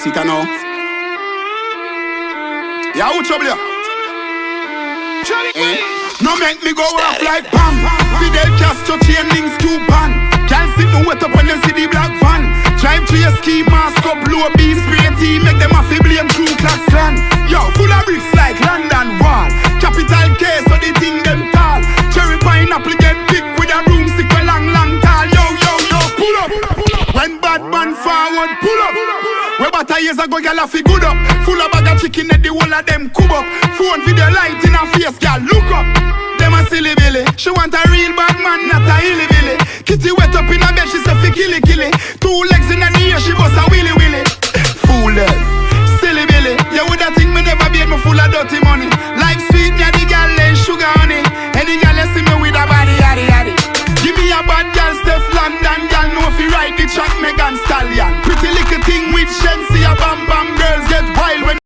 Sit down now. Yeah, who trouble you? No make me go off like Pam. Fidel Castro chain links Cuban. Can't sit no wet up when you see the black van. Drive to your ski mask up, blow B spray team. Make them a fi blame Ku Klux Klan. Yo, full of bricks like London Wall. Capital K so the thing them tall. Cherry pineapple get big with a broomstick with long tall. Yo, pull up. When bad man forward, pull up. Where about years ago, girl a fi good up. Full of bag of chicken at the whole of them cub up. Phone video light in her face, girl look up. Them a silly billy. She want a real bad man, not a hilly billy. Kitty wet up in her bed, she say fi killy. Two legs in the ear, she bust a willy. Fool them, silly billy. You woulda think me never beat me full of dirty money. Life sweet, me a the girl and sugar honey. Any girl you see me with a body yaddy. Give me a bad girl, Steph London girl, know fi ride the track, Megan Stallion. Pretty little thing with Shensi